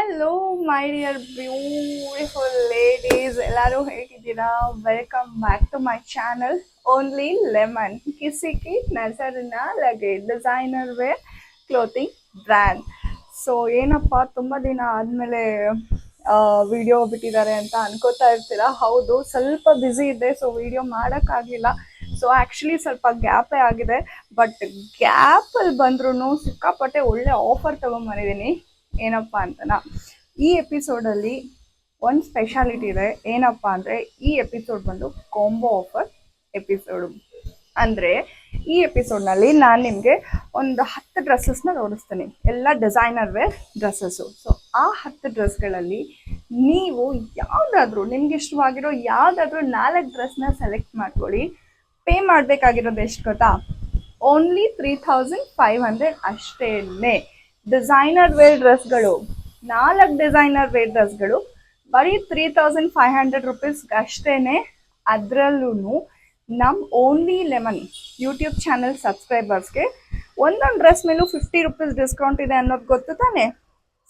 Hello, my dear beautiful ladies. ಎಲ್ಲರೂ ಹೇಗಿದ್ದೀರಾ? Welcome back to my channel Only Lemon ಕಿಸಿ ಕಿ ನಜರ್ನ ಲಗೆ designer wear clothing brand. So ಏನಪ್ಪ ತುಂಬ ದಿನ ಆದಮೇಲೆ ವಿಡಿಯೋ ಬಿಟ್ಟಿದ್ದಾರೆ ಅಂತ ಅನ್ಕೋತಾ ಇರ್ತೀರಾ. ಹೌದು, ಸ್ವಲ್ಪ ಬ್ಯುಸಿ ಇದೆ, ಸೊ ವಿಡಿಯೋ ಮಾಡೋಕ್ಕಾಗಲಿಲ್ಲ. ಸೊ ಆ್ಯಕ್ಚುಲಿ ಸ್ವಲ್ಪ ಗ್ಯಾಪೇ ಆಗಿದೆ, ಬಟ್ ಗ್ಯಾಪಲ್ಲಿ ಬಂದ್ರೂ ಸಿಕ್ಕಾಪಟ್ಟೆ ಒಳ್ಳೆ ಆಫರ್ ತೊಗೊಂಬಂದಿದ್ದೀನಿ. ಏನಪ್ಪ ಅಂತನಾ, ಈ ಎಪಿಸೋಡಲ್ಲಿ ಒಂದು ಸ್ಪೆಷಾಲಿಟಿ ಇದೆ. ಏನಪ್ಪ ಅಂದರೆ ಈ ಎಪಿಸೋಡ್ ಬಂದು ಕಾಂಬೋ ಆಫರ್ ಎಪಿಸೋಡು. ಅಂದರೆ ಈ ಎಪಿಸೋಡ್ನಲ್ಲಿ ನಾನು ನಿಮಗೆ ಒಂದು 10 ಡ್ರೆಸ್ಸಸ್ನ ತೋರಿಸ್ತೀನಿ, ಎಲ್ಲ ಡಿಸೈನರ್ ವೇರ್ ಡ್ರೆಸ್ಸಸ್ಸು. ಸೊ ಆ 10 ಡ್ರೆಸ್ಗಳಲ್ಲಿ ನೀವು ಯಾವುದಾದ್ರೂ ನಿಮ್ಗೆ ಇಷ್ಟವಾಗಿರೋ ಯಾವುದಾದ್ರೂ 4 ಡ್ರೆಸ್ನ ಸೆಲೆಕ್ಟ್ ಮಾಡ್ಕೊಳ್ಳಿ. ಪೇ ಮಾಡಬೇಕಾಗಿರೋದು ಎಷ್ಟು ಗೊತ್ತಾ? ಓನ್ಲಿ 3500 ಅಷ್ಟೇ. ಡಿಸೈನರ್ ವೇರ್ ಡ್ರೆಸ್ಗಳು, 4 ಡಿಸೈನರ್ ವೇರ್ ಡ್ರೆಸ್ಗಳು ಬರೀ 3500 ರುಪೀಸ್ಗೆ ಅಷ್ಟೇ. ಅದರಲ್ಲೂ ನಮ್ಮ ಓನ್ಲಿ ಲೆಮನ್ ಯೂಟ್ಯೂಬ್ ಚಾನಲ್ ಸಬ್ಸ್ಕ್ರೈಬರ್ಸ್ಗೆ ಒಂದೊಂದು ಡ್ರೆಸ್ ಮೇಲೂ 50 ರುಪೀಸ್ ಡಿಸ್ಕೌಂಟ್ ಇದೆ ಅನ್ನೋದು ಗೊತ್ತು ತಾನೆ.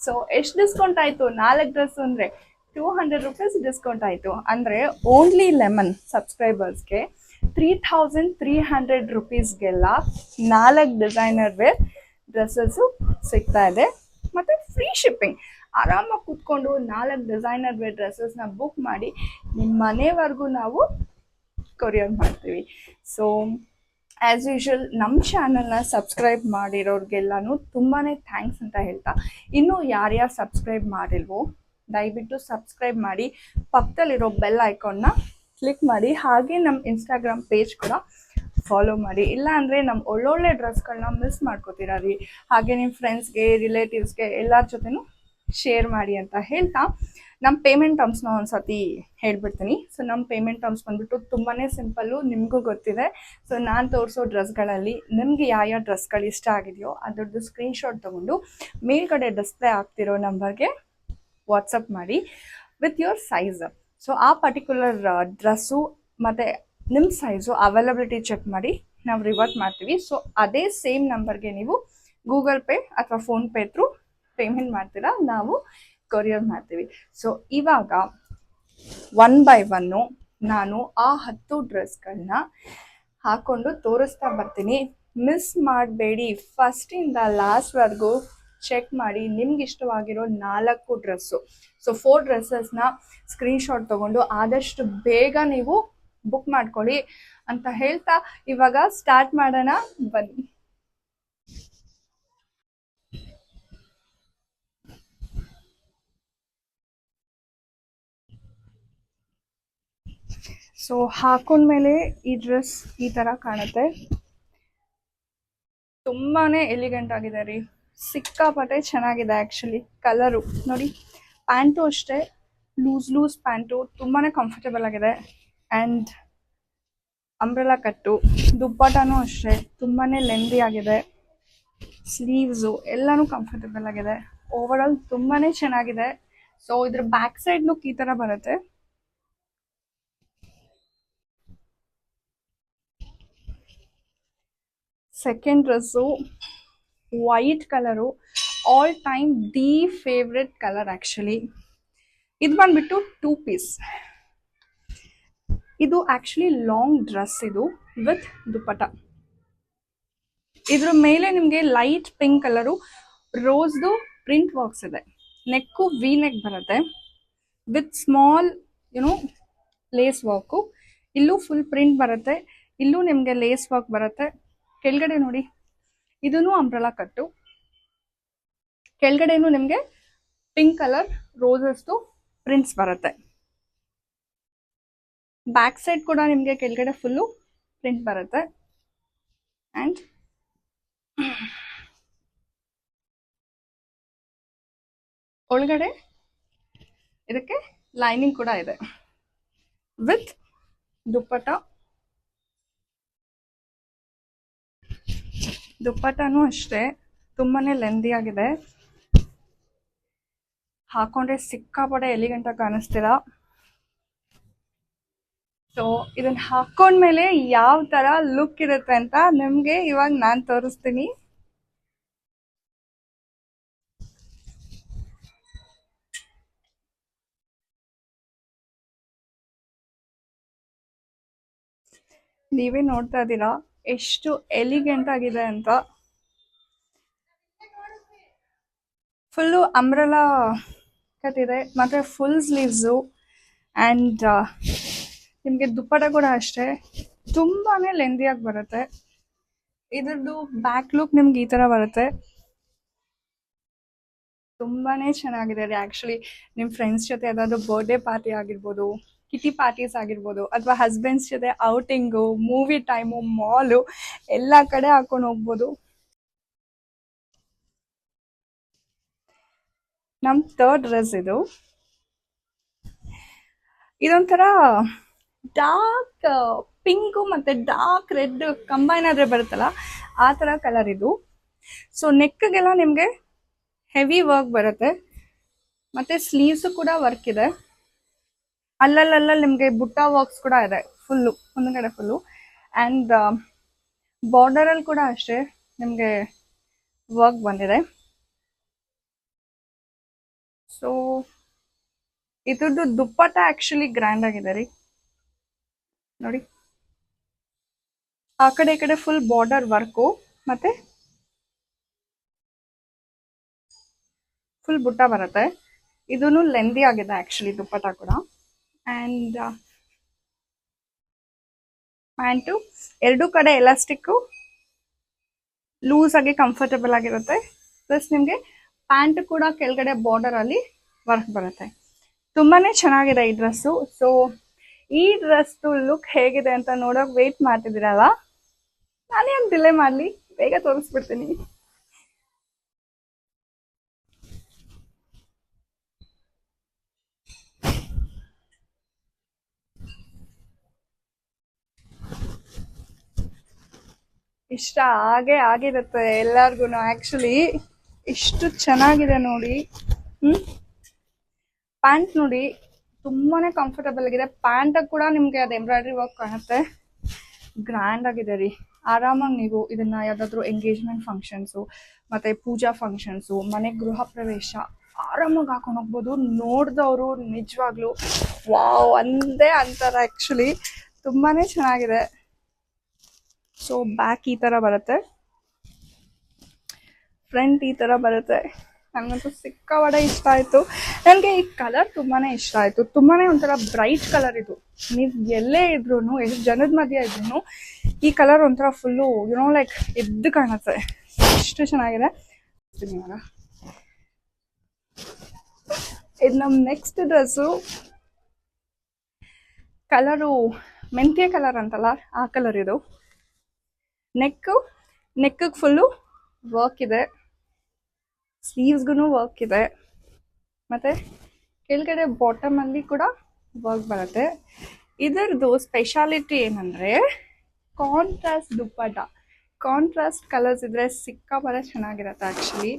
ಸೊ ಎಷ್ಟು ಡಿಸ್ಕೌಂಟ್ ಆಯಿತು? 4 ಡ್ರೆಸ್ ಅಂದರೆ 200 ರುಪೀಸ್ ಡಿಸ್ಕೌಂಟ್ ಆಯಿತು. ಅಂದರೆ ಓನ್ಲಿ ಲೆಮನ್ ಸಬ್ಸ್ಕ್ರೈಬರ್ಸ್ಗೆ 3300 ರುಪೀಸ್ಗೆಲ್ಲ 4 ಡಿಸೈನರ್ ವೇರ್ ಡ್ರೆಸ್ಸಸ್ಸು ಸಿಗ್ತಾ ಇದೆ. ಮತ್ತು ಫ್ರೀ ಶಿಪ್ಪಿಂಗ್. ಆರಾಮಾಗಿ ಕೂತ್ಕೊಂಡು 4 ಡಿಸೈನರ್ ವೇರ್ ಡ್ರೆಸ್ಸಸ್ನ ಬುಕ್ ಮಾಡಿ ನಿಮ್ಮ ಮನೆವರೆಗೂ ನಾವು ಕೊರಿಯರ್ ಮಾಡ್ತೀವಿ. ಸೊ ಆ್ಯಸ್ ಯೂಶುವಲ್ ನಮ್ಮ ಚಾನಲ್ನ ಸಬ್ಸ್ಕ್ರೈಬ್ ಮಾಡಿರೋರಿಗೆಲ್ಲನೂ ತುಂಬಾ ಥ್ಯಾಂಕ್ಸ್ ಅಂತ ಹೇಳ್ತಾ, ಇನ್ನೂ ಯಾರ್ಯಾರು ಸಬ್ಸ್ಕ್ರೈಬ್ ಮಾಡಿಲ್ವೋ ದಯವಿಟ್ಟು ಸಬ್ಸ್ಕ್ರೈಬ್ ಮಾಡಿ, ಪಕ್ಕದಲ್ಲಿರೋ ಬೆಲ್ ಐಕಾನ್ನ ಕ್ಲಿಕ್ ಮಾಡಿ. ಹಾಗೆ ನಮ್ಮ ಇನ್ಸ್ಟಾಗ್ರಾಮ್ ಪೇಜ್ ಕೂಡ ಫಾಲೋ ಮಾಡಿ. ಇಲ್ಲ ಅಂದರೆ ನಮ್ಮ ಒಳ್ಳೊಳ್ಳೆ ಡ್ರೆಸ್ಗಳನ್ನ ಮಿಸ್ ಮಾಡ್ಕೋತೀರ ರೀ. ಹಾಗೆ ನಿಮ್ಮ ಫ್ರೆಂಡ್ಸ್ಗೆ, ರಿಲೇಟಿವ್ಸ್ಗೆ ಎಲ್ಲರ ಜೊತೆನೂ ಶೇರ್ ಮಾಡಿ ಅಂತ ಹೇಳ್ತಾ, ನಮ್ಮ ಪೇಮೆಂಟ್ ಟರ್ಮ್ಸ್ನ ಒಂದು ಸತಿ ಹೇಳ್ಬಿಡ್ತೀನಿ. ಸೊ ನಮ್ಮ ಪೇಮೆಂಟ್ ಟರ್ಮ್ಸ್ ಬಂದುಬಿಟ್ಟು ತುಂಬಾ ಸಿಂಪಲ್ಲು, ನಿಮಗೂ ಗೊತ್ತಿದೆ. ಸೊ ನಾನು ತೋರಿಸೋ ಡ್ರೆಸ್ಗಳಲ್ಲಿ ನಿಮಗೆ ಯಾವ ಡ್ರೆಸ್ಗಳು ಇಷ್ಟ ಆಗಿದೆಯೋ ಅದರದ್ದು ಸ್ಕ್ರೀನ್ಶಾಟ್ ತೊಗೊಂಡು ಮೇಲ್ಗಡೆ ಡಿಸ್ಪ್ಲೇ ಆಗ್ತಿರೋ ನಂಬರ್ಗೆ ವಾಟ್ಸಪ್ ಮಾಡಿ ವಿತ್ ಯುವರ್ ಸೈಜ್. ಸೊ ಆ ಪರ್ಟಿಕ್ಯುಲರ್ ಡ್ರೆಸ್ಸು ಮತ್ತು ನಿಮ್ಮ ಸೈಜು ಅವೈಲಬಿಲಿಟಿ ಚೆಕ್ ಮಾಡಿ ನಾವು ರಿವರ್ಟ್ ಮಾಡ್ತೀವಿ. ಸೊ ಅದೇ ಸೇಮ್ ನಂಬರ್ಗೆ ನೀವು ಗೂಗಲ್ ಪೇ ಅಥವಾ ಫೋನ್ಪೇ ಥ್ರೂ ಪೇಮೆಂಟ್ ಮಾಡ್ತೀರಾ, ನಾವು ಕೊರಿಯರ್ ಮಾಡ್ತೀವಿ. ಸೊ ಇವಾಗ 1 by 1 ನಾನು ಆ 10 ಡ್ರೆಸ್ಗಳನ್ನ ಹಾಕ್ಕೊಂಡು ತೋರಿಸ್ತಾ ಬರ್ತೀನಿ. ಮಿಸ್ ಮಾಡಬೇಡಿ, ಫಸ್ಟಿಂದ ಲಾಸ್ಟ್ವರೆಗೂ ಚೆಕ್ ಮಾಡಿ. ನಿಮ್ಗೆ ಇಷ್ಟವಾಗಿರೋ 4 ಡ್ರೆಸ್ಸು, ಸೊ 4 ಡ್ರೆಸ್ಸಸ್ನ ಸ್ಕ್ರೀನ್ಶಾಟ್ ತೊಗೊಂಡು ಆದಷ್ಟು ಬೇಗ ನೀವು ಬುಕ್ ಮಾಡ್ಕೊಳ್ಳಿ ಅಂತ ಹೇಳ್ತಾ ಇವಾಗ ಸ್ಟಾರ್ಟ್ ಮಾಡೋಣ ಬನ್ನಿ. ಸೊ ಹಾಕೊಂಡ್ಮೇಲೆ ಈ ಡ್ರೆಸ್ ಈ ಥರ ಕಾಣುತ್ತೆ. ತುಂಬಾ ಎಲಿಗೆಂಟ್ ಆಗಿದೆ ರೀ, ಸಿಕ್ಕಾಪಟ್ಟೆ ಚೆನ್ನಾಗಿದೆ. ಆ್ಯಕ್ಚುಲಿ ಕಲರು ನೋಡಿ, ಪ್ಯಾಂಟು ಅಷ್ಟೇ ಲೂಸ್ ಪ್ಯಾಂಟು, ತುಂಬಾ ಕಂಫರ್ಟಬಲ್ ಆಗಿದೆ. ಆ್ಯಂಡ್ ಅಂಬ್ರೆಲಾ ಕಟ್ಟು, ದುಪ್ಪಟನೂ ಅಷ್ಟೇ ತುಂಬಾ ಲೆಂದಿ ಆಗಿದೆ. ಸ್ಲೀವ್ಸು ಎಲ್ಲನೂ ಕಂಫರ್ಟಬಲ್ ಆಗಿದೆ. ಓವರಾಲ್ ತುಂಬಾ ಚೆನ್ನಾಗಿದೆ. ಸೊ ಇದ್ರ ಬ್ಯಾಕ್ ಸೈಡ್ ಲುಕ್ ಈ ಥರ ಬರುತ್ತೆ. Second dress white colour, all time the favourite colour actually. ಇದು ಬಂದ್ಬಿಟ್ಟು 2 ಪೀಸ್. ಇದು ಆ್ಯಕ್ಚುಲಿ ಲಾಂಗ್ ಡ್ರೆಸ್, ಇದು ವಿತ್ ದುಪ್ಪಟ. ಇದ್ರ ಮೇಲೆ ನಿಮಗೆ ಲೈಟ್ ಪಿಂಕ್ ಕಲರು ರೋಸ್ದು ಪ್ರಿಂಟ್ ವರ್ಕ್ಸ್ ಇದೆ. ನೆಕ್ಕು ವಿ ನೆಕ್ ಬರುತ್ತೆ ವಿತ್ ಸ್ಮಾಲ್ ಲೇಸ್ ವರ್ಕು. ಇಲ್ಲೂ ಫುಲ್ ಪ್ರಿಂಟ್ ಬರುತ್ತೆ, ಇಲ್ಲೂ ನಿಮಗೆ ಲೇಸ್ ವರ್ಕ್ ಬರುತ್ತೆ. ಕೆಳಗಡೆ ನೋಡಿ, ಇದೂ ಅಂಬ್ರೆಲಾ ಕಟ್ಟು. ಕೆಳಗಡೆನೂ ನಿಮಗೆ ಪಿಂಕ್ ಕಲರ್ ರೋಸಸ್ದು ಪ್ರಿಂಟ್ಸ್ ಬರುತ್ತೆ. ಬ್ಯಾಕ್ ಸೈಡ್ ಕೂಡ ನಿಮಗೆ ಕೆಳಗಡೆ ಫುಲ್ಲು ಪ್ರಿಂಟ್ ಬರುತ್ತೆ. ಆ್ಯಂಡ್ ಒಳಗಡೆ ಇದಕ್ಕೆ ಲೈನಿಂಗ್ ಕೂಡ ಇದೆ ವಿತ್ ದುಪ್ಪಟ. ದುಪ್ಪಟನೂ ಅಷ್ಟೇ ತುಂಬಾ ಲೆಂದಿ ಆಗಿದೆ. ಹಾಕೊಂಡ್ರೆ ಸಿಕ್ಕಾಪಟ್ಟೆ ಎಲಿಗೆಂಟಾಗಿ ಕಾಣಿಸ್ತೀರಾ. ಸೊ ಇದನ್ನ ಹಾಕೊಂಡ್ಮೇಲೆ ಯಾವ ಥರ ಲುಕ್ ಇರುತ್ತೆ ಅಂತ ನಿಮಗೆ ಇವಾಗ ನಾನು ತೋರಿಸ್ತೀನಿ. ನೀವೇ ನೋಡ್ತಾ ಇದ್ದೀರಾ ಎಷ್ಟು ಎಲಿಗೆಂಟ್ ಆಗಿದೆ ಅಂತ. ಫುಲ್ಲು ಅಂಬ್ರೆಲಾ ಕಟ್ ಇದೆ ಮತ್ತೆ ಫುಲ್ ಸ್ಲೀವ್ಸು ಆ್ಯಂಡ್ ನಿಮಗೆ ದುಪ್ಪಟ ಕೂಡ ಅಷ್ಟೇ ತುಂಬಾನೇ ಲೆಂದಿಯಾಗಿ ಬರುತ್ತೆ. ಇದ್ರದ್ದು ಬ್ಯಾಕ್ ಲುಕ್ ನಿಮ್ಗೆ ಈ ತರ ಬರುತ್ತೆ. ತುಂಬಾನೇ ಚೆನ್ನಾಗಿದೆ ರೀ. ಆಕ್ಚುಲಿ ನಿಮ್ಮ ಫ್ರೆಂಡ್ಸ್ ಜೊತೆ ಯಾವ್ದಾದ್ರು ಬರ್ಡೇ ಪಾರ್ಟಿ ಆಗಿರ್ಬೋದು, ಕಿಟಿ ಪಾರ್ಟೀಸ್ ಆಗಿರ್ಬೋದು, ಅಥವಾ ಹಸ್ಬೆಂಡ್ಸ್ ಜೊತೆ ಔಟಿಂಗು, ಮೂವಿ ಟೈಮು, ಮಾಲು ಎಲ್ಲ ಕಡೆ ಹಾಕೊಂಡು ಹೋಗ್ಬೋದು. ನಮ್ ಥರ್ಡ್ ಡ್ರೆಸ್ ಇದು. ಇದೊಂಥರ ಡಾರ್ಕ್ ಪಿಂಕು ಮತ್ತೆ ಡಾರ್ಕ್ ರೆಡ್ ಕಂಬೈನ್ ಆದ್ರೆ ಬರುತ್ತಲ್ಲ ಆ ತರ ಕಲರ್ ಇದು. ಸೊ ನೆಕ್ಗೆಲ್ಲ ನಿಮ್ಗೆ ಹೆವಿ ವರ್ಕ್ ಬರುತ್ತೆ ಮತ್ತೆ ಸ್ಲೀವ್ಸ್ ಕೂಡ ವರ್ಕ್ ಇದೆ. ಅಲ್ಲಲ್ಲ ನಿಮ್ಗೆ ಬುಟ್ಟ ವರ್ಕ್ಸ್ ಕೂಡ ಇದೆ ಫುಲ್ಲು ಮುಂದ್ಗಡೆ ಫುಲ್ಲು. ಆ್ಯಂಡ್ ಬಾರ್ಡರ್ ಅಲ್ಲಿ ಕೂಡ ಅಷ್ಟೇ ನಿಮ್ಗೆ ವರ್ಕ್ ಬಂದಿದೆ. ಸೊ ಇದ್ರದ್ದು ದುಪ್ಪಟ್ಟ ಆಕ್ಚುಲಿ ಗ್ರ್ಯಾಂಡ್ ಆಗಿದೆ ರೀ. ನೋಡಿ ಆ ಕಡೆ ಈ ಕಡೆ ಫುಲ್ ಬಾರ್ಡರ್ ವರ್ಕು ಮತ್ತೆ ಫುಲ್ ಬುಟ್ಟ ಬರುತ್ತೆ. ಇದೂ ಲೆಂದಿ ಆಗಿದೆ ಆಕ್ಚುಲಿ ದುಪ್ಪಟ್ಟ ಕೂಡ. ಆ್ಯಂಡ್ ಪ್ಯಾಂಟು ಎರಡೂ ಕಡೆ ಎಲಾಸ್ಟಿಕ್ಕು ಲೂಸ್ ಆಗಿ ಕಂಫರ್ಟಬಲ್ ಆಗಿರುತ್ತೆ. ಪ್ಲಸ್ ನಿಮಗೆ ಪ್ಯಾಂಟ್ ಕೂಡ ಕೆಳಗಡೆ ಬಾರ್ಡರ್ ಅಲ್ಲಿ ವರ್ಕ್ ಬರುತ್ತೆ. ತುಂಬಾನೇ ಚೆನ್ನಾಗಿದೆ ಈ ಡ್ರೆಸ್ಸು. ಸೊ ಈ ಡ್ರೆಸ್ ಲುಕ್ ಹೇಗಿದೆ ಅಂತ ನೋಡೋಕೆ ವೇಟ್ ಮಾಡ್ತಿದ್ದೀರಲ್ಲ, ನಾನೇನು ಡಿಲೇ ಮಾಡಲಿ, ಬೇಗ ತೋರಿಸ್ಬಿಡ್ತೀನಿ. ಇಷ್ಟ ಆಗಿರುತ್ತೆ ಎಲ್ಲಾರ್ಗು. ಆಕ್ಚುಲಿ ಇಷ್ಟು ಚೆನ್ನಾಗಿದೆ ನೋಡಿ. ಪ್ಯಾಂಟ್ ನೋಡಿ ತುಂಬಾನೇ ಕಂಫರ್ಟಬಲ್ ಆಗಿದೆ. ಪ್ಯಾಂಟ್ ಕೂಡ ನಿಮ್ಗೆ ಅದು ಎಂಬ್ರಾಯ್ಡ್ರಿ ವರ್ಕ್ ಕಾಣುತ್ತೆ. ಗ್ರ್ಯಾಂಡ್ ಆಗಿದೆ ರೀ. ಆರಾಮಾಗಿ ನೀವು ಇದನ್ನ ಯಾವ್ದಾದ್ರು ಎಂಗೇಜ್ಮೆಂಟ್ ಫಂಕ್ಷನ್ಸು ಮತ್ತೆ ಪೂಜಾ ಫಂಕ್ಷನ್ಸು, ಮನೆ ಗೃಹ ಪ್ರವೇಶ ಆರಾಮಾಗಿ ಹಾಕೊಂಡು ಹೋಗ್ಬೋದು. ನೋಡ್ದವ್ರು ನಿಜವಾಗ್ಲು ವಾವ್ ಅಂದೇ ಅಂತಾರೆ. ಆಕ್ಚುಲಿ ತುಂಬಾನೇ ಚೆನ್ನಾಗಿದೆ. ಸೊ ಬ್ಯಾಕ್ ಈ ತರ ಬರುತ್ತೆ, ಫ್ರಂಟ್ ಈ ತರ ಬರುತ್ತೆ. ನನಗಂತೂ ಸಿಕ್ಕಾಪಟ್ಟೆ ಇಷ್ಟ ಆಯ್ತು. ನನಗೆ ಈ ಕಲರ್ ತುಂಬಾನೇ ಇಷ್ಟ ಆಯ್ತು. ತುಂಬಾನೇ ಒಂಥರ ಬ್ರೈಟ್ ಕಲರ್ ಇದು. ನೀವು ಎಲ್ಲೇ ಇದ್ರು, ಎಷ್ಟು ಜನದ ಮಧ್ಯೆ ಇದ್ರು ಈ ಕಲರ್ ಒಂಥರ ಫುಲ್ಲು ಲೈಕ್ ಎದ್ದು ಕಾಣುತ್ತೆ. ಎಷ್ಟು ಚೆನ್ನಾಗಿದೆ. ಇದು ನಮ್ಮ ನೆಕ್ಸ್ಟ್ ಡ್ರೆಸ್ಸು. ಕಲರು ಮೆಂತ್ಯ ಕಲರ್ ಅಂತಲ್ಲ ಆ ಕಲರ್ ಇದು. ನೆಕ್ ಫುಲ್ಲು ವರ್ಕ್ ಇದೆ, ಸ್ಲೀವ್ಸ್ಗೂ ವರ್ಕ್ ಇದೆ, ಮತ್ತೆ ಕೆಳಗಡೆ ಬಾಟಮ್ ಅಲ್ಲಿ ಕೂಡ ವರ್ಕ್ ಬರುತ್ತೆ. ಇದರದ್ದು ಸ್ಪೆಷಾಲಿಟಿ ಏನಂದ್ರೆ ಕಾಂಟ್ರಾಸ್ಟ್ ದುಪ್ಪಟ್ಟ. ಕಾಂಟ್ರಾಸ್ಟ್ ಕಲರ್ಸ್ ಇದ್ರೆ ಸಿಕ್ಕಾಪಟ್ಟೆ ಚೆನ್ನಾಗಿರುತ್ತೆ ಆಕ್ಚುಲಿ.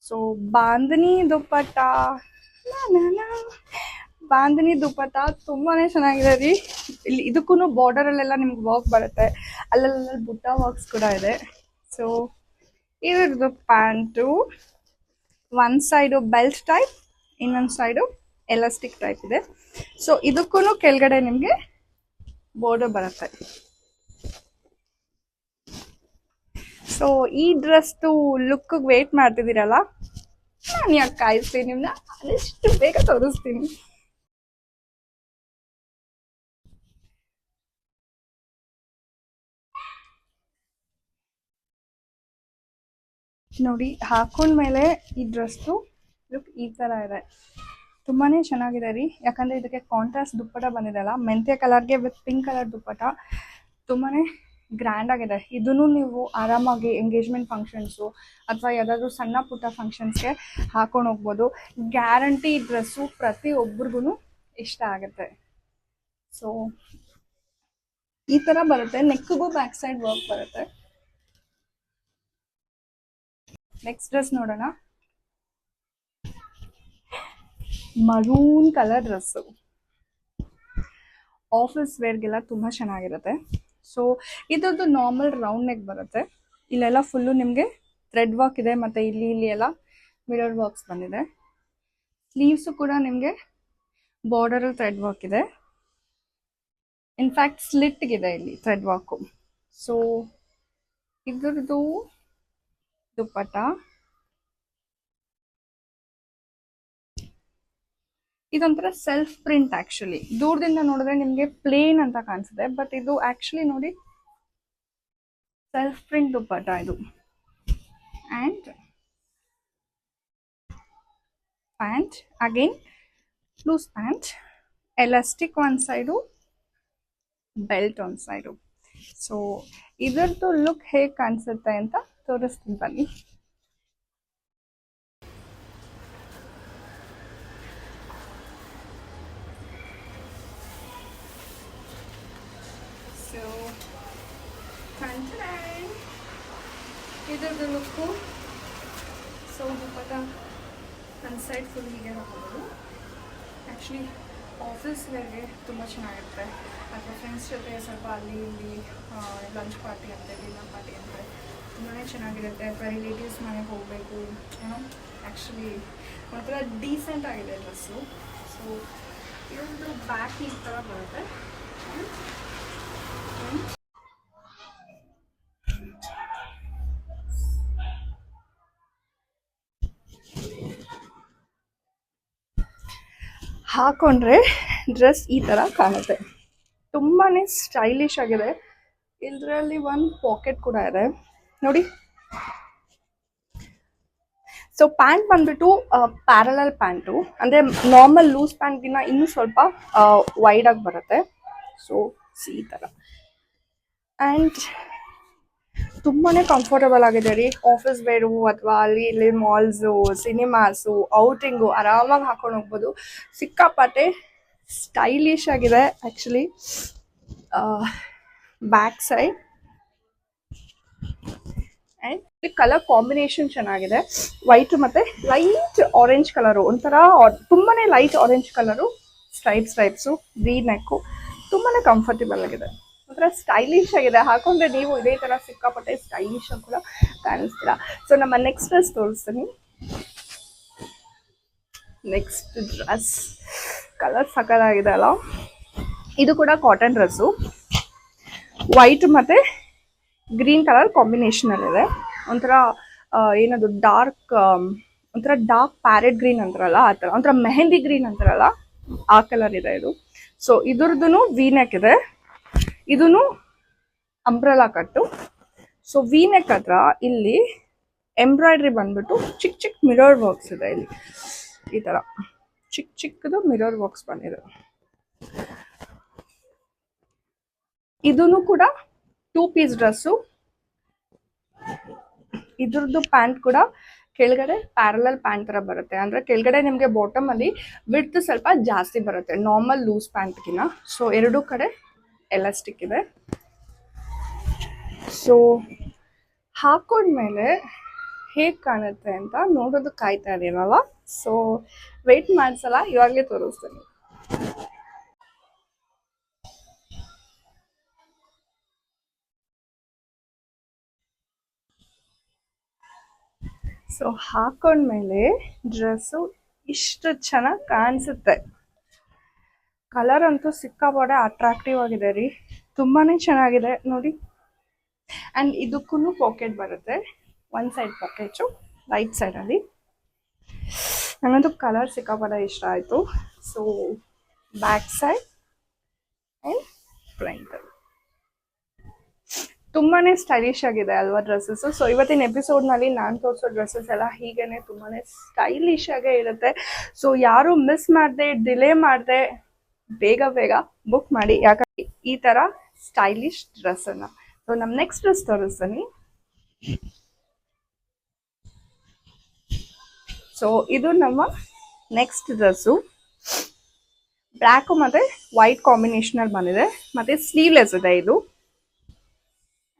ಸೊ ಬಾಂಧನಿ ದುಪ್ಪಟ್ಟ, ಬಾಂಧನಿ ದುಪ್ಪಟ್ಟ ತುಂಬಾನೇ ಚೆನ್ನಾಗಿದೆ ರೀ. ಇಲ್ಲಿ ಇದಕ್ಕೂ ಬಾರ್ಡರ್ ಅಲ್ಲೆಲ್ಲ ನಿಮ್ಗೆ ವರ್ಕ್ ಬರುತ್ತೆ, ಅಲ್ಲೆಲ್ಲ ಬುಟ್ಟ ವರ್ಕ್ಸ್ ಕೂಡ ಇದೆ. ಸೊ ಇದ್ರದ್ದು ಪ್ಯಾಂಟು ಒಂದ್ ಸೈಡು ಬೆಲ್ಟ್ ಟೈಪ್, ಇನ್ನೊಂದು ಸೈಡು ಎಲಾಸ್ಟಿಕ್ ಟೈಪ್ ಇದೆ. ಸೊ ಇದಕ್ಕೂ ಕೆಳಗಡೆ ನಿಮ್ಗೆ ಬಾರ್ಡರ್ ಬರುತ್ತೆ. ಸೊ ಈ ಡ್ರೆಸ್ದು ಲುಕ್ ವೇಟ್ ಮಾಡ್ತಿದ್ದೀರಲ್ಲ, ನಾನು ಯಾಕೆ ಕಾಯಿಸ್ತೀನಿ ನಿಮ್ನ, ಅದೆಷ್ಟು ಬೇಗ ತೋರಿಸ್ತೀನಿ. ನೋಡಿ ಹಾಕೊಂಡ್ಮೇಲೆ ಈ ಡ್ರೆಸ್ದು ಲುಕ್ ಈ ತರ ಇದೆ. ತುಂಬಾನೇ ಚೆನ್ನಾಗಿದೆ ರೀ. ಯಾಕಂದ್ರೆ ಇದಕ್ಕೆ ಕಾಂಟ್ರಾಸ್ಟ್ ದುಪ್ಪಟ ಬಂದಿದೆಲ್ಲ, ಮೆಂತ್ಯ ಕಲರ್ಗೆ ವಿತ್ ಪಿಂಕ್ ಕಲರ್ ದುಪ್ಪಟ ತುಂಬಾನೇ ಗ್ರ್ಯಾಂಡ್ ಆಗಿದೆ. ಇದನ್ನು ನೀವು ಆರಾಮಾಗಿ ಎಂಗೇಜ್ಮೆಂಟ್ ಫಂಕ್ಷನ್ಸು ಅಥವಾ ಯಾವುದಾದ್ರೂ ಸಣ್ಣ ಪುಟ್ಟ ಫಂಕ್ಷನ್ಸ್ಗೆ ಹಾಕೊಂಡು ಹೋಗ್ಬೋದು. ಗ್ಯಾರಂಟಿ ಈ ಡ್ರೆಸ್ಸು ಪ್ರತಿಯೊಬ್ಬರಿಗೂ ಇಷ್ಟ ಆಗುತ್ತೆ. ಸೊ ಈ ತರ ಬರುತ್ತೆ. ನೆಕ್ಗೂ ಬ್ಯಾಕ್ ಸೈಡ್ ವರ್ಕ್ ಬರುತ್ತೆ. ನೆಕ್ಸ್ಟ್ ಡ್ರೆಸ್ ನೋಡೋಣ. ಮರೂನ್ ಕಲರ್ ಡ್ರೆಸ್ಸು, ಆಫೀಸ್ ವೇರ್ಗೆಲ್ಲ ತುಂಬಾ ಚೆನ್ನಾಗಿರುತ್ತೆ. ಸೊ ಇದೊಂದು ನಾರ್ಮಲ್ ರೌಂಡ್ ನೆಕ್ ಬರುತ್ತೆ. ಇಲ್ಲೆಲ್ಲ ಫುಲ್ಲು ನಿಮಗೆ ಥ್ರೆಡ್ ವರ್ಕ್ ಇದೆ, ಮತ್ತೆ ಇಲ್ಲಿ ಎಲ್ಲ ಮಿರರ್ ವರ್ಕ್ಸ್ ಬಂದಿದೆ. ಸ್ಲೀವ್ಸು ಕೂಡ ನಿಮಗೆ ಬಾರ್ಡರಲ್ಲಿ ಥ್ರೆಡ್ ವರ್ಕ್ ಇದೆ. ಇನ್ಫ್ಯಾಕ್ಟ್ ಸ್ಲಿಟ್ಗಿದೆ ಇಲ್ಲಿ ಥ್ರೆಡ್ ವರ್ಕು. ಸೊ ಇದ್ರದ್ದು ದುಪ್ಪಟ್ಟ ಇದೊಂಥರ ಸೆಲ್ಫ್ ಪ್ರಿಂಟ್. ಆಕ್ಚುಲಿ ದೂರದಿಂದ ನೋಡಿದ್ರೆ ನಿಮಗೆ ಪ್ಲೇನ್ ಅಂತ ಕಾಣಿಸುತ್ತೆ, ಬಟ್ ಇದು ಆಕ್ಚುಲಿ ನೋಡಿ ಸೆಲ್ಫ್ ಪ್ರಿಂಟ್ ದುಪ್ಪಟ್ಟ ಇದು. And pant again loose pant, elastic ಒಂದು ಸೈಡು, ಬೆಲ್ಟ್ ಒಂದು ಸೈಡು. ಸೊ ಇದರದ್ದು ಲುಕ್ ಹೇಗೆ ಕಾಣಿಸುತ್ತೆ ಅಂತ ತೋರಿಸ್ತೀನಿ ಬನ್ನಿ. ಸೊ ಇದರದ್ದು ಲುಕ್ಕು. ಸೊ ದುಪ್ಪಟ್ಟ ಒಂದು ಸೈಡ್ ಫುಲ್ ಹೀಗೆ ಹಾಕೋದು. ಆ್ಯಕ್ಚುಲಿ ಆಫೀಸ್ ವೇರ್ಗೆ ತುಂಬ ಚೆನ್ನಾಗಿರುತ್ತೆ, ಅಥವಾ ಫ್ರೆಂಡ್ಸ್ ಜೊತೆ ಸ್ವಲ್ಪ ಅಲ್ಲಿ ಇಲ್ಲಿ ಲಂಚ್ ಪಾರ್ಟಿ ಅಂತೆ, ಡಿನ್ನರ್ ಪಾರ್ಟಿ ಅಂತೆ ತುಂಬಾ ಚೆನ್ನಾಗಿರುತ್ತೆ. ಅಥವಾ ರಿಲೇಟಿವ್ಸ್ ಮನೆಗೆ ಹೋಗಬೇಕು ಏನೋ. ಆ್ಯಕ್ಚುಲಿ ಒಂಥರ ಡೀಸೆಂಟ್ ಆಗಿದೆ ಡ್ರೆಸ್ಸು. ಸೊ ಇದೊಂದು ಬ್ಯಾಕ್ ಈ ಥರ ಬರುತ್ತೆ. ಹಾಕೊಂಡ್ರೆ ಡ್ರೆಸ್ ಈ ಥರ ಕಾಣುತ್ತೆ, ತುಂಬಾ ಸ್ಟೈಲಿಶ್ ಆಗಿದೆ. ಇದರಲ್ಲಿ ಒಂದು ಪಾಕೆಟ್ ಕೂಡ ಇದೆ ನೋಡಿ. ಸೊ ಪ್ಯಾಂಟ್ ಬಂದ್ಬಿಟ್ಟು ಪ್ಯಾರಲಲ್ ಪ್ಯಾಂಟು, ಅಂದರೆ ನಾರ್ಮಲ್ ಲೂಸ್ ಪ್ಯಾಂಟ್ಗಿನ್ನ ಇನ್ನೂ ಸ್ವಲ್ಪ ವೈಡ್ ಆಗಿ ಬರುತ್ತೆ. ಸೊ ಈ ಥರ ಆ್ಯಂಡ್ ತುಂಬಾ ಕಂಫರ್ಟಬಲ್ ಆಗಿದೆ ರೀ. ಆಫೀಸ್ ವೇರು ಅಥವಾ ಅಲ್ಲಿ ಇಲ್ಲಿ ಮಾಲ್ಸು, ಸಿನಿಮಾಸು, ಔಟಿಂಗು ಆರಾಮಾಗಿ ಹಾಕೊಂಡು ಹೋಗ್ಬೋದು. ಸಿಕ್ಕಾಪಟ್ಟೆ ಸ್ಟೈಲಿಶ್ ಆಗಿದೆ actually. Back side and colour combination ಚೆನ್ನಾಗಿದೆ. ವೈಟ್ ಮತ್ತು ಲೈಟ್ ಆರೆಂಜ್ ಕಲರು, ಒಂಥರ ತುಂಬಾ light orange colour, stripes, V neck, ತುಂಬಾ ಕಂಫರ್ಟಬಲ್ ಆಗಿದೆ, ಒಂಥರ ಸ್ಟೈಲಿಶ್ ಆಗಿದೆ. ಹಾಕೊಂಡ್ರೆ ನೀವು ಇದೇ ಥರ ಸಿಕ್ಕಾಪಟ್ಟೆ ಸ್ಟೈಲಿಶ್ ಆಗಿ ಕೂಡ ಕಾಣಿಸ್ತೀರಾ. ಸೊ ನಮ್ಮ ನೆಕ್ಸ್ಟ್ ಡ್ರೆಸ್ ತೋರಿಸ್ತೀನಿ. ನೆಕ್ಸ್ಟ್ ಡ್ರೆಸ್ ಕಲರ್ ಸಕ್ಕತ್ತಾಗಿದೆ ಅಲ್ಲ. ಇದು ಕೂಡ ಕಾಟನ್ ಡ್ರೆಸ್ಸು, ವೈಟ್ ಮತ್ತು ಗ್ರೀನ್ ಕಲರ್ ಕಾಂಬಿನೇಷನಲ್ಲಿದೆ. ಒಂಥರ ಏನದು ಒಂಥರ ಡಾರ್ಕ್ ಪ್ಯಾರೆಟ್ ಗ್ರೀನ್ ಅಂತಾರಲ್ಲ ಆ ಥರ, ಒಂಥರ ಮೆಹಂದಿ ಗ್ರೀನ್ ಅಂತಾರಲ್ಲ ಆ ಕಲರ್ ಇದೆ ಇದು. ಸೊ ಇದ್ರದ್ದು ವಿ ನೆಕ್ ಇದೆ, ಇದೂ ಅಂಬ್ರೆಲಾ ಕಟ್ಟು. ಸೊ ವಿ ನೆಕ್ ಹತ್ರ ಇಲ್ಲಿ ಎಂಬ್ರಾಯ್ಡ್ರಿ ಬಂದ್ಬಿಟ್ಟು ಚಿಕ್ಕ ಚಿಕ್ಕ ಮಿರರ್ ವರ್ಕ್ಸ್ ಇದೆ. ಇಲ್ಲಿ ಈ ಥರ ಚಿಕ್ಕ ಚಿಕ್ಕದು ಮಿರರ್ ವರ್ಕ್ಸ್ ಬಂದಿದೆ. ಇದೂ ಕೂಡ 2 ಪೀಸ್ ಡ್ರೆಸ್ಸು. ಇದ್ರದ್ದು ಪ್ಯಾಂಟ್ ಕೂಡ ಕೆಳಗಡೆ ಪ್ಯಾರಲಲ್ ಪ್ಯಾಂಟ್ ಥರ ಬರುತ್ತೆ, ಅಂದರೆ ಕೆಳಗಡೆ ನಿಮಗೆ ಬಾಟಮಲ್ಲಿ ವಿಡ್ತ್ ಸ್ವಲ್ಪ ಜಾಸ್ತಿ ಬರುತ್ತೆ ನಾರ್ಮಲ್ ಲೂಸ್ ಪ್ಯಾಂಟ್ಗಿನ್ನ. ಸೊ ಎರಡೂ ಕಡೆ ಎಲಾಸ್ಟಿಕ್ ಇದೆ. ಸೊ ಹಾಕೊಂಡ್ಮೇಲೆ ಹೇಗೆ ಕಾಣುತ್ತೆ ಅಂತ ನೋಡೋದು ಕಾಯ್ತಾ ಇದೀನಲ್ಲ. ಸೊ ವೆಯ್ಟ್ ಮಾಡಿಸಲ್ಲ, ಇವಾಗಲೇ ತೋರಿಸ್ತೀನಿ. ಸೊ ಹಾಕೊಂಡ್ಮೇಲೆ ಡ್ರೆಸ್ಸು ಇಷ್ಟು ಚೆನ್ನಾಗಿ ಕಾಣಿಸುತ್ತೆ. ಕಲರ್ ಅಂತೂ ಸಿಕ್ಕಾಪಟ್ಟೆ ಅಟ್ರಾಕ್ಟಿವ್ ಆಗಿದೆ ರೀ, ತುಂಬಾ ಚೆನ್ನಾಗಿದೆ ನೋಡಿ. ಆ್ಯಂಡ್ ಇದಕ್ಕೂ ಪಾಕೆಟ್ ಬರುತ್ತೆ, ಒಂದು ಸೈಡ್ ಪಾಕೆಟು ರೈಟ್ ಸೈಡಲ್ಲಿ. ನನಗಂತೂ ಕಲರ್ ಸಿಕ್ಕಾಪಟ್ಟೆ ಇಷ್ಟ ಆಯಿತು. So back side and front ತುಂಬಾ ಸ್ಟೈಲಿಶ್ ಆಗಿದೆ ಅಲ್ವಾ ಡ್ರೆಸ್ಸಸ್. ಸೊ ಇವತ್ತಿನ ಎಪಿಸೋಡ್ನಲ್ಲಿ ನಾನು ತೋರಿಸೋ ಡ್ರೆಸ್ಸಸ್ ಎಲ್ಲ ಹೀಗೇ ತುಂಬಾ ಸ್ಟೈಲಿಶ್ ಆಗೇ ಇರುತ್ತೆ. ಸೊ ಯಾರು ಮಿಸ್ ಮಾಡದೆ, ಡಿಲೇ ಮಾಡದೆ ಬೇಗ ಬೇಗ ಬುಕ್ ಮಾಡಿ, ಯಾಕಂದರೆ ಈ ಥರ ಸ್ಟೈಲಿಶ್ ಡ್ರೆಸ್ಸನ್ನು. ಸೊ ನಮ್ಮ ನೆಕ್ಸ್ಟ್ ಡ್ರೆಸ್ ತೋರಿಸ್ತೀನಿ. ಸೊ ಇದು ನಮ್ಮ ನೆಕ್ಸ್ಟ್ ಡ್ರೆಸ್ಸು, ಬ್ಲ್ಯಾಕು ಮತ್ತು ವೈಟ್ ಕಾಂಬಿನೇಷನಲ್ಲಿ ಬಂದಿದೆ, ಮತ್ತು ಸ್ಲೀವ್ಲೆಸ್ ಇದೆ ಇದು.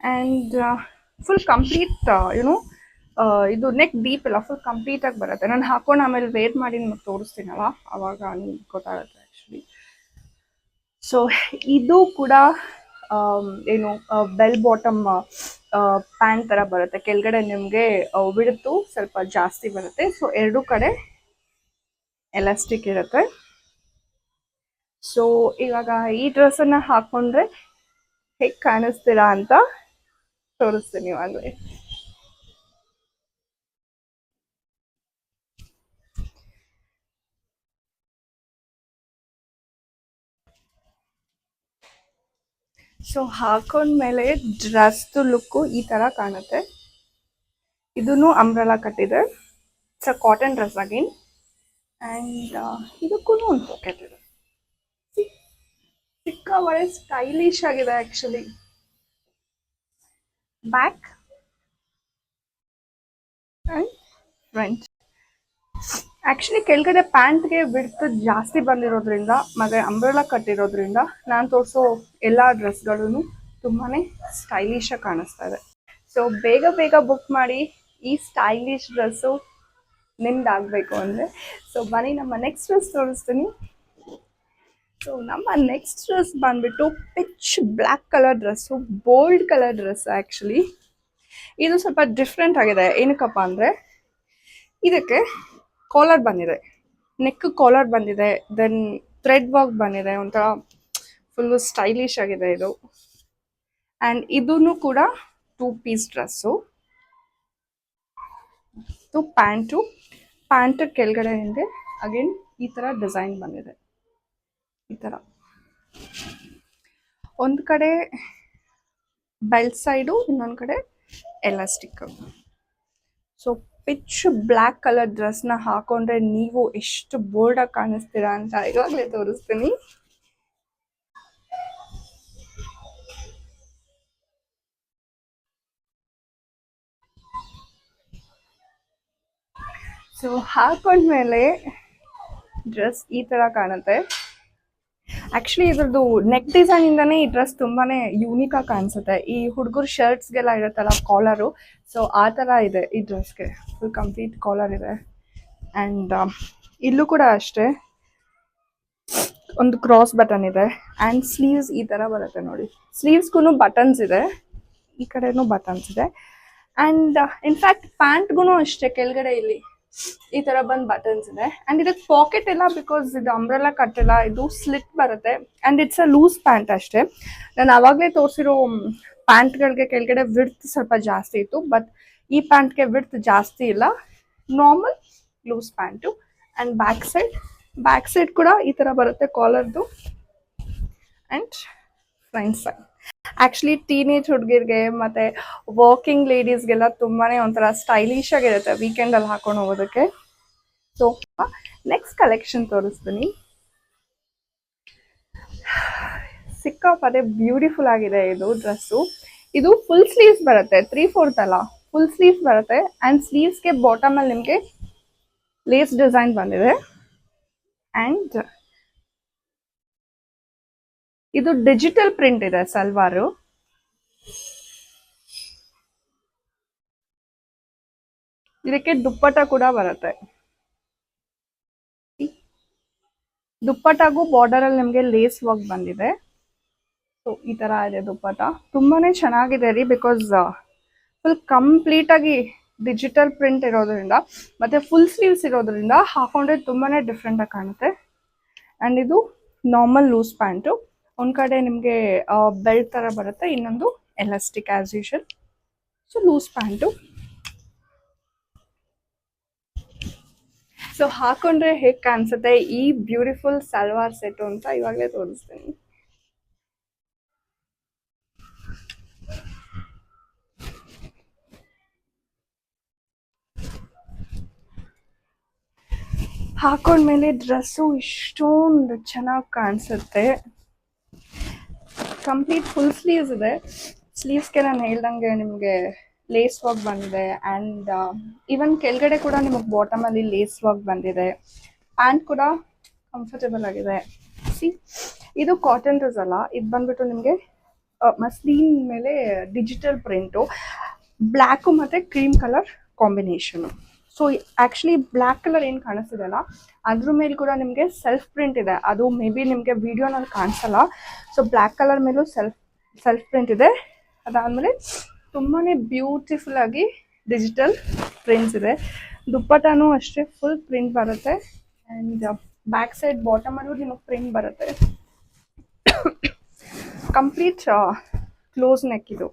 ಆ್ಯಂಡ್ ಫುಲ್ ಕಂಪ್ಲೀಟ್ ಯುನೋ ಇದು ನೆಕ್ ಡೀಪ್ ಇಲ್ಲ, ಫುಲ್ ಕಂಪ್ಲೀಟಾಗಿ ಬರುತ್ತೆ. ನಾನು ಹಾಕೊಂಡು ಆಮೇಲೆ ವೇರ್ ಮಾಡಿ ನಿಮಗೆ ತೋರಿಸ್ತೀನಲ್ಲ, ಆವಾಗ ನಿಮ್ಗೆ ಗೊತ್ತಾಗುತ್ತೆ ಆ್ಯಕ್ಚುಲಿ. ಸೊ ಇದು ಕೂಡ ಏನು ಬೆಲ್ ಬಾಟಮ್ ಪ್ಯಾಂಟ್ ಥರ ಬರುತ್ತೆ, ಕೆಳಗಡೆ ನಿಮಗೆ ವಿಡ್ತು ಸ್ವಲ್ಪ ಜಾಸ್ತಿ ಬರುತ್ತೆ. ಸೊ ಎರಡೂ ಕಡೆ ಎಲಾಸ್ಟಿಕ್ ಇರುತ್ತೆ. ಸೊ ಇವಾಗ ಈ ಡ್ರೆಸ್ಸನ್ನು ಹಾಕೊಂಡ್ರೆ ಹೇಗೆ ಕಾಣಿಸ್ತೀರಾ ಅಂತ ತೋರಿಸ್ತೀನಿ ಇವಾಗಲೇ. ಸೊ ಹಾಕೊಂಡ್ಮೇಲೆ ಡ್ರೆಸ್ದು ಲುಕ್ಕು ಈ ಥರ ಕಾಣುತ್ತೆ. ಇದೂ ಅಂಬ್ರೆಲಾ ಕಟ್ಟಿದೆ. It's a cotton dress again. And ಇದಕ್ಕೂ ಒಂದು ಪಾಕೆಟ್ ಇದೆ. ಸಿಕ್ಕಾಬಳೆ ಸ್ಟೈಲಿಶ್ ಆಗಿದೆ actually. Back and front. Actually ಕೆಳಗಡೆ ಪ್ಯಾಂಟ್ಗೆ ಬಿಡ್ತು ಜಾಸ್ತಿ ಬಂದಿರೋದ್ರಿಂದ ಮತ್ತು ಅಂಬ್ರೆಲಾ ಕಟ್ಟಿರೋದ್ರಿಂದ ನಾನು ತೋರಿಸೋ ಎಲ್ಲ ಡ್ರೆಸ್ಗಳೂ ತುಂಬಾ ಸ್ಟೈಲಿಶಾಗಿ ಕಾಣಿಸ್ತಾ ಇದೆ. ಸೊ ಬೇಗ ಬೇಗ ಬುಕ್ ಮಾಡಿ ಈ ಸ್ಟೈಲಿಶ್ ಡ್ರೆಸ್ಸು ನಿಮ್ದಾಗಬೇಕು ಅಂದರೆ. ಸೊ ಬನ್ನಿ ನಮ್ಮ ನೆಕ್ಸ್ಟ್ ಡ್ರೆಸ್ ತೋರಿಸ್ತೀನಿ. ಸೊ ನಮ್ಮ ನೆಕ್ಸ್ಟ್ ಡ್ರೆಸ್ ಬಂದ್ಬಿಟ್ಟು pitch black colour dress, bold colour dress actually. ಇದು ಸ್ವಲ್ಪ ಡಿಫ್ರೆಂಟ್ ಆಗಿದೆ. ಏನಕ್ಕಪ್ಪ ಅಂದರೆ ಇದಕ್ಕೆ ಕಾಲರ್ ಬಂದಿದೆ, ನೆಕ್ ಕಾಲರ್ ಬಂದಿದೆ, ದೆನ್ ಥ್ರೆಡ್ ವರ್ಕ್ ಬಂದಿದೆ, ಒಂಥರ ಫುಲ್ಲು ಸ್ಟೈಲಿಶ್ ಆಗಿದೆ ಇದು. ಆ್ಯಂಡ್ ಇದೂ ಕೂಡ 2 ಪೀಸ್ ಡ್ರೆಸ್ಸು. ಪ್ಯಾಂಟು ಕೆಳಗಡೆ ಹಿಂದೆ ಅಗೇನ್ ಈ ಥರ ಡಿಸೈನ್ ಬಂದಿದೆ. ಈ ಥರ ಒಂದು ಕಡೆ ಬೆಲ್ಟ್ ಸೈಡು, ಇನ್ನೊಂದು ಕಡೆ elastic. So pitch black colour ಡ್ರೆಸ್ನ ಹಾಕೊಂಡ್ರೆ ನೀವು ಎಷ್ಟು ಬೋಲ್ಡಾಗಿ ಕಾಣಿಸ್ತೀರಾ ಅಂತ ಇವಾಗಲೇ ತೋರಿಸ್ತೀನಿ. ಸೊ ಹಾಕೊಂಡ್ಮೇಲೆ ಡ್ರೆಸ್ ಈ ಥರ ಕಾಣುತ್ತೆ. ಆ್ಯಕ್ಚುಲಿ ಇದ್ರದ್ದು ನೆಕ್ ಡಿಸೈನಿಂದನೇ ಈ ಡ್ರೆಸ್ ತುಂಬಾ ಯೂನಿಕಾಗಿ ಕಾಣಿಸುತ್ತೆ. ಈ ಹುಡುಗರು ಶರ್ಟ್ಸ್ಗೆಲ್ಲ ಇರುತ್ತಲ್ಲ ಕಾಲರು, ಸೊ ಆ ಥರ ಇದೆ ಈ ಡ್ರೆಸ್ಗೆ. ಫುಲ್ ಕಂಪ್ಲೀಟ್ ಕಾಲರ್ ಇದೆ. ಆ್ಯಂಡ್ ಇಲ್ಲೂ ಕೂಡ ಅಷ್ಟೇ ಒಂದು ಕ್ರಾಸ್ ಬಟನ್ ಇದೆ. ಆ್ಯಂಡ್ ಸ್ಲೀವ್ಸ್ ಈ ಥರ ಬರುತ್ತೆ ನೋಡಿ. ಸ್ಲೀವ್ಸ್ಗೂ ಬಟನ್ಸ್ ಇದೆ, ಈ ಕಡೆನೂ ಬಟನ್ಸ್ ಇದೆ. ಆ್ಯಂಡ್ ಇನ್ಫ್ಯಾಕ್ಟ್ ಪ್ಯಾಂಟ್ಗೂ ಅಷ್ಟೇ ಕೆಳಗಡೆ ಇಲ್ಲಿ ಈ ಥರ ಬಂದು ಬಟನ್ಸ್ ಇದೆ. ಆ್ಯಂಡ್ ಇದಕ್ಕೆ ಪಾಕೆಟ್ ಇಲ್ಲ, ಬಿಕಾಸ್ ಇದು ಅಂಬ್ರೆಲಾ ಕಟ್ಟಿಲ್ಲ, ಇದು ಸ್ಲಿಟ್ ಬರುತ್ತೆ. And it's a loose pant ಅಷ್ಟೇ. ನಾನು ಆವಾಗಲೇ ತೋರಿಸಿರೋ ಪ್ಯಾಂಟ್ಗಳಿಗೆ ಕೆಳಗಡೆ ವಿಡ್ತ್ ಸ್ವಲ್ಪ ಜಾಸ್ತಿ ಇತ್ತು, ಬಟ್ ಈ ಪ್ಯಾಂಟ್ಗೆ ವಿಡ್ತ್ ಜಾಸ್ತಿ ಇಲ್ಲ, normal loose pant. And back side ಕೂಡ ಈ ಥರ ಬರುತ್ತೆ ಕಾಲರ್ದು. And front side actually teenage ಹುಡುಗಿರಿಗೆ ಮತ್ತು ವರ್ಕಿಂಗ್ ಲೇಡೀಸ್ಗೆಲ್ಲ ತುಂಬಾ ಒಂಥರ ಸ್ಟೈಲಿಶ್ ಆಗಿರುತ್ತೆ ವೀಕೆಂಡಲ್ಲಿ ಹಾಕೊಂಡು ಹೋಗೋದಕ್ಕೆ. ಸೊ ನೆಕ್ಸ್ಟ್ ಕಲೆಕ್ಷನ್ ತೋರಿಸ್ತೀನಿ. ಸಿಕ್ಕಾಪಟ್ಟೆ ಬ್ಯೂಟಿಫುಲ್ ಆಗಿದೆ ಇದು ಡ್ರೆಸ್ಸು. ಇದು ಫುಲ್ ಸ್ಲೀವ್ಸ್ ಬರುತ್ತೆ, 3/4 ಅಲ್ಲ, ಫುಲ್ ಸ್ಲೀವ್ಸ್ ಬರುತ್ತೆ. ಆ್ಯಂಡ್ ಸ್ಲೀವ್ಸ್ಗೆ ಬಾಟಮಲ್ಲಿ ನಿಮಗೆ ಲೇಸ್ ಡಿಸೈನ್ ಬಂದಿದೆ. ಆ್ಯಂಡ್ ಇದು ಡಿಜಿಟಲ್ ಪ್ರಿಂಟ್ ಇದೆ ಸಲ್ವಾರು. ಇದಕ್ಕೆ ದುಪ್ಪಟ್ಟ ಕೂಡ ಬರುತ್ತೆ. ದುಪ್ಪಟ್ಟಾಗೂ ಬಾರ್ಡರಲ್ಲಿ ನಿಮಗೆ ಲೇಸ್ ವರ್ಕ್ ಬಂದಿದೆ. ಸೊ ಈ ಥರ ಇದೆ ದುಪ್ಪಟ್ಟ. ತುಂಬಾ ಚೆನ್ನಾಗಿದೆ ರೀ, ಬಿಕಾಸ್ ಫುಲ್ ಕಂಪ್ಲೀಟಾಗಿ ಡಿಜಿಟಲ್ ಪ್ರಿಂಟ್ ಇರೋದ್ರಿಂದ ಮತ್ತು ಫುಲ್ ಸ್ಲೀವ್ಸ್ ಇರೋದ್ರಿಂದ ಹಾಕೊಂಡ್ರೆ ತುಂಬಾ ಡಿಫ್ರೆಂಟಾಗಿ ಕಾಣುತ್ತೆ. ಆ್ಯಂಡ್ ಇದು ನಾರ್ಮಲ್ ಲೂಸ್ ಪ್ಯಾಂಟು. ಒಂದು ಕಡೆ ನಿಮಗೆ ಬೆಲ್ಟ್ ಥರ ಬರುತ್ತೆ, ಇನ್ನೊಂದು elastic as usual. So loose pant. So ಹಾಕೊಂಡ್ರೆ ಹೇಗೆ ಕಾಣಿಸುತ್ತೆ ಈ ಬ್ಯೂಟಿಫುಲ್ ಸಲ್ವಾರ್ ಸೆಟ್ಟು ಅಂತ ಇವಾಗಲೇ ತೋರಿಸ್ತೀನಿ. ಹಾಕೊಂಡ್ಮೇಲೆ ಡ್ರೆಸ್ಸು ಇಷ್ಟೊಂದು ಚೆನ್ನಾಗಿ ಕಾಣಿಸುತ್ತೆ. ಕಂಪ್ಲೀಟ್ ಫುಲ್ ಸ್ಲೀವ್ಸ್ ಇದೆ. ಸ್ಲೀವ್ಸ್ಗೆ ನಾನು ಹೇಳ್ದಂಗೆ ನಿಮಗೆ ಲೇಸ್ ವರ್ಕ್ ಬಂದಿದೆ. ಆ್ಯಂಡ್ ಈವನ್ ಕೆಳಗಡೆ ಕೂಡ ನಿಮಗೆ ಬಾಟಮಲ್ಲಿ ಲೇಸ್ ವರ್ಕ್ ಬಂದಿದೆ. ಪ್ಯಾಂಟ್ ಕೂಡ ಕಂಫರ್ಟೇಬಲ್ ಆಗಿದೆ. ಇದು ಕಾಟನ್ ಡ್ರೆಸ್ ಅಲ್ಲ, ಇದು ಬಂದ್ಬಿಟ್ಟು ನಿಮಗೆ ಮಸ್ಲಿನ್ ಮೇಲೆ ಡಿಜಿಟಲ್ ಪ್ರಿಂಟು, ಬ್ಲ್ಯಾಕು ಮತ್ತು cream colour combination. So actually black colour ಏನು ಕಾಣಿಸ್ತಿದೆಯಲ್ಲ ಅದ್ರ ಮೇಲೆ ಕೂಡ ನಿಮಗೆ ಸೆಲ್ಫ್ ಪ್ರಿಂಟ್ ಇದೆ. ಅದು ಮೇ ಬಿ ನಿಮಗೆ ವಿಡಿಯೋನಲ್ಲಿ ಕಾಣಿಸಲ್ಲ. ಸೊ ಬ್ಲ್ಯಾಕ್ ಕಲರ್ ಮೇಲೂ ಸೆಲ್ಫ್ ಪ್ರಿಂಟ್ ಇದೆ. ಅದಾದಮೇಲೆ ತುಂಬಾ ಬ್ಯೂಟಿಫುಲ್ ಆಗಿ ಡಿಜಿಟಲ್ ಪ್ರಿಂಟ್ಸ್ ಇದೆ. ದುಪ್ಪಟ್ಟನೂ ಅಷ್ಟೇ ಫುಲ್ ಪ್ರಿಂಟ್ ಬರುತ್ತೆ. ಆ್ಯಂಡ್ ಬ್ಯಾಕ್ ಸೈಡ್ ಬಾಟಮ್ ಅಲ್ಲೂ ನಿಮಗೆ ಪ್ರಿಂಟ್ ಬರುತ್ತೆ. ಕಂಪ್ಲೀಟ್ ಕ್ಲೋಸ್ ನೆಕ್ ಇದು.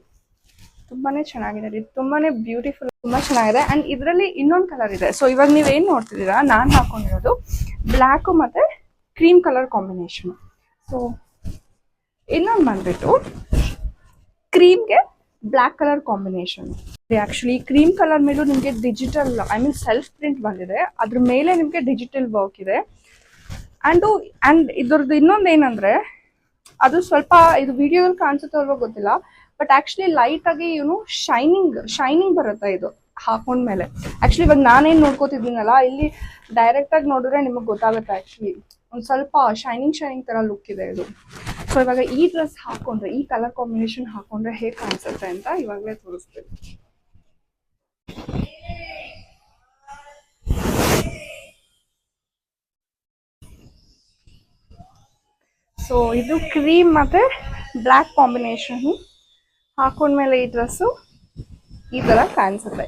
ತುಂಬಾನೇ ಚೆನ್ನಾಗಿದೆ ರೀ, ತುಂಬಾನೇ ಬ್ಯೂಟಿಫುಲ್, ತುಂಬಾ ಚೆನ್ನಾಗಿದೆ. ಅಂಡ್ ಇದರಲ್ಲಿ ಇನ್ನೊಂದು ಕಲರ್ ಇದೆ. ಸೊ ಇವಾಗ ನೀವು ಏನ್ ನೋಡ್ತಿದ್ದೀರಾ, ನಾನು ಹಾಕೊಂಡಿರೋದು ಬ್ಲ್ಯಾಕ್ ಮತ್ತೆ ಕ್ರೀಮ್ ಕಲರ್ ಕಾಂಬಿನೇಷನ್. ಸೊ ಇನ್ನೊಂದು ಬಂದ್ಬಿಟ್ಟು ಕ್ರೀಮ್ಗೆ black colour combination. Actually cream colour ಮೇಲೂ ನಿಮಗೆ digital, I mean self print ಬಂದಿದೆ. ಅದ್ರ ಮೇಲೆ ನಿಮಗೆ ಡಿಜಿಟಲ್ ವರ್ಕ್ ಇದೆ. ಅಂಡ್ ಇದ್ರದ್ದು ಇನ್ನೊಂದು ಏನಂದ್ರೆ, ಅದು ಸ್ವಲ್ಪ ಇದು ವಿಡಿಯೋದಲ್ಲಿ ಕಾಣಿಸುತ್ತೋ ಅಲ್ವೋ ಗೊತ್ತಿಲ್ಲ, ಬಟ್ ಆಕ್ಚುಲಿ ಲೈಟ್ ಆಗಿ ಇವನು ಶೈನಿಂಗ್ ಬರುತ್ತೆ ಇದು ಹಾಕೊಂಡ್ಮೇಲೆ. ಆಕ್ಚುಲಿ ಇವಾಗ ನಾನೇನ್ ನೋಡ್ಕೋತಿದ್ದೀನಲ್ಲ, ಇಲ್ಲಿ ಡೈರೆಕ್ಟ್ ಆಗಿ ನೋಡಿದ್ರೆ ನಿಮಗೆ ಗೊತ್ತಾಗುತ್ತೆ. ಆಕ್ಚುಲಿ ಒಂದ್ ಸ್ವಲ್ಪ ಶೈನಿಂಗ್ ತರ ಲುಕ್ ಇದೆ ಇದು. ಸೊ ಇವಾಗ ಈ ಡ್ರೆಸ್ ಹಾಕೊಂಡ್ರೆ, ಈ ಕಲರ್ ಕಾಂಬಿನೇಷನ್ ಹಾಕೊಂಡ್ರೆ ಹೇಗೆ ಕಾಣಿಸುತ್ತೆ ಅಂತ ಇವಾಗಲೇ ತೋರಿಸ್ತೀನಿ. ಸೊ ಇದು ಕ್ರೀಮ್ ಮತ್ತೆ ಬ್ಲ್ಯಾಕ್ ಕಾಂಬಿನೇಷನ್ ಹಾಕೊಂಡ್ಮೇಲೆ ಈ ಡ್ರೆಸ್ಸು ಈ ತರ ಕಾಣಿಸುತ್ತೆ.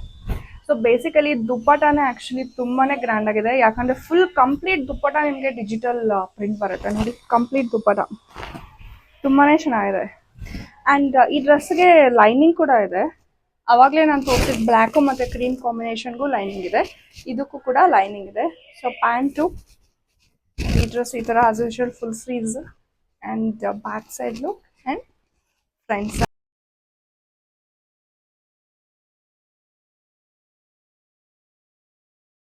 ಸೊ ಬೇಸಿಕಲಿ ದುಪ್ಪಟಾನೇ ಆಕ್ಚುಲಿ ತುಂಬಾನೇ ಗ್ರ್ಯಾಂಡ್ ಆಗಿದೆ. ಯಾಕಂದ್ರೆ ಫುಲ್ ಕಂಪ್ಲೀಟ್ ದುಪ್ಪಟ ನಿಮಗೆ ಡಿಜಿಟಲ್ ಪ್ರಿಂಟ್ ಬರುತ್ತೆ ನೋಡಿ. ಕಂಪ್ಲೀಟ್ ದುಪ್ಪಟ ತುಂಬಾನೇ ಚೆನ್ನಾಗಿದೆ. ಅಂಡ್ ಈ ಡ್ರೆಸ್ಗೆ ಲೈನಿಂಗ್ ಕೂಡ ಇದೆ. ಅವಾಗಲೇ ನಾನು ತೋರಿಸಿದ ಬ್ಲ್ಯಾಕು ಮತ್ತೆ ಕ್ರೀಮ್ ಕಾಂಬಿನೇಷನ್ಗೂ ಲೈನಿಂಗ್ ಇದೆ, ಇದಕ್ಕೂ ಕೂಡ ಲೈನಿಂಗ್ ಇದೆ. ಸೊ ಪ್ಯಾಂಟು ಈ ಡ್ರೆಸ್ ಈ ತರ as usual full sleeves and back side look and front side.